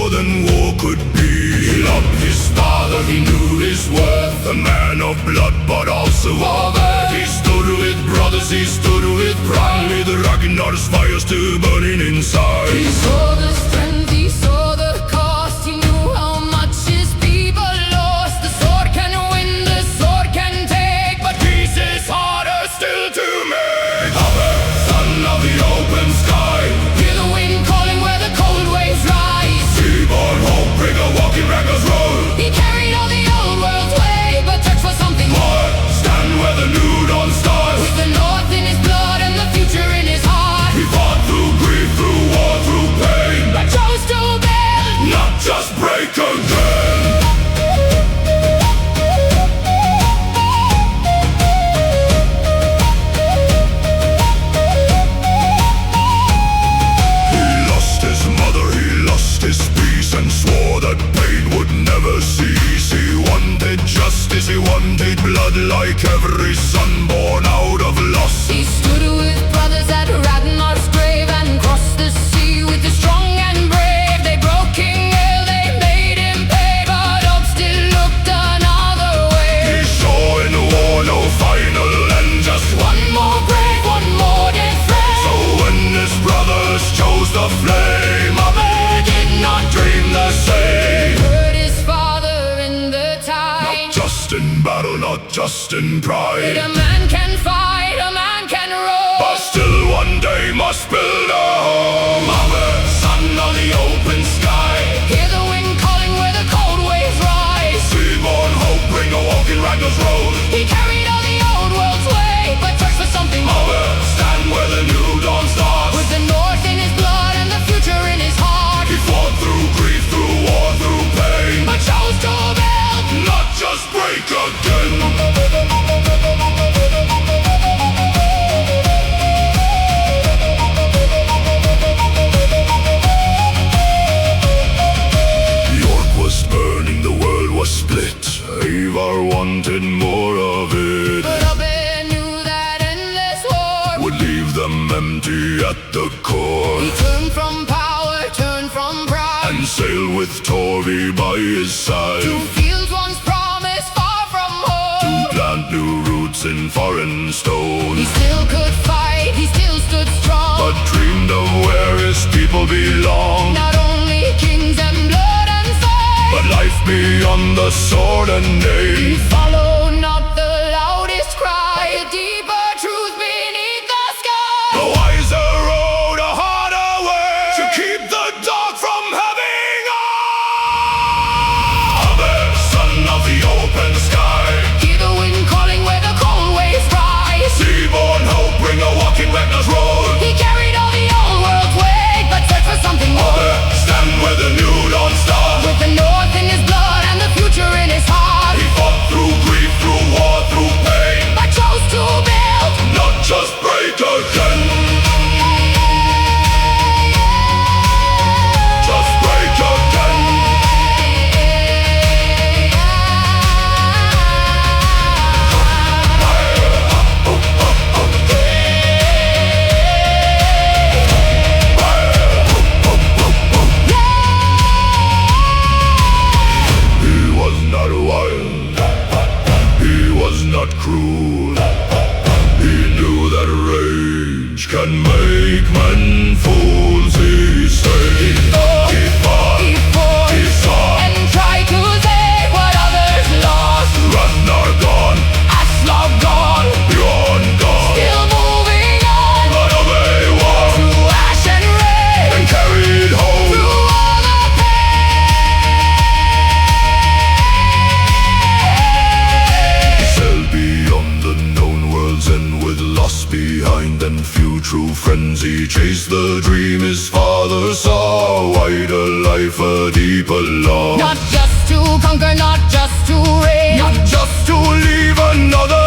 more than war could be. He loved his father, he knew his worth. A man of blood but also of earth. He stood with brothers, he stood with pride. With Ragnar's fire still burning inside. He saw the strength, he saw the cost. He knew how much his people lost. The sword can win, the sword can take, but peace is harder still to make. Ubbe, son of the open sky, Hear the wind calling where the cold waves rise. Seaborn hope, bring a walking Ragnar's road. He carried all the old world's way, but searched for something more. Stand where the new dawn starts. With the north in his blood and the future in his heart. He fought through grief, through war, through pain, But chose to build, not just break again. He lost his mother, he lost his peace, and swore that pain would never cease. He wanted justice, he wanted blood, like every son born out of loss. He stood with brothers at Ragnar's grave and crossed the sea with the strong and brave. They broke King Ale, they made him pay, but hope still looked another way. He saw in war no final end, just One more grave, one more dead friend. so when his brothers chose the flame, Ubbe did not dream the same. Heard his father in the tide. Not just in battle, not just in pride, A man can fight, a man can roll, but still one day must build a home. Ubbe, son of the open sky, hear the wind calling where the cold waves rise. seaborn hope, bring a walk in Ragnar's road. He carried all the old world's way, but searched for something more. Ubbe, stand where the new dawn starts. With the north in his blood and the future in his heart. He fought through grief, through war, through pain, But chose to build, not just break again. York was burning, the world was split. Ivar wanted more of it, but Ubbe knew that endless war would leave them empty at the core. He turned from power, turned from pride, And sailed with Torvi by his side, to fields once promised far from home. plant new roots in foreign stone, He still could fight, he still stood strong, but dreamed of where his people belong. not only kings and blood and fame, But life beyond the sword and he name. followed not the loudest cry, a deeper truth beneath the sky. A wiser road, a harder way, to keep the dark from having eyes. Ubbe, son of the open sky, Hear the wind calling where the cold waves rise. seaborn hope, bring a walk in Ragnar's road. He carried all the old world's weight, but searched for something more. Ubbe, stand where the new dawn starts. With the north in his blood and the future in his heart. He fought through grief, through war, through pain, But chose to build, not just break again. Just break again. He was not wild, he was not cruel. He knew that rage can make men fools. He said, he fought, he fought, he saw. and tried to save what others lost. Ragnar gone, Aslog gone, Bjorn gone, still moving on. but Ubbe won Through ash and rain, and carried home. through all the pain. He sailed beyond the known world's end with loss behind and few true friends. He chased the dream his father saw, a wider life, a deeper law. Not just to conquer, not just to reign, Not just to leave another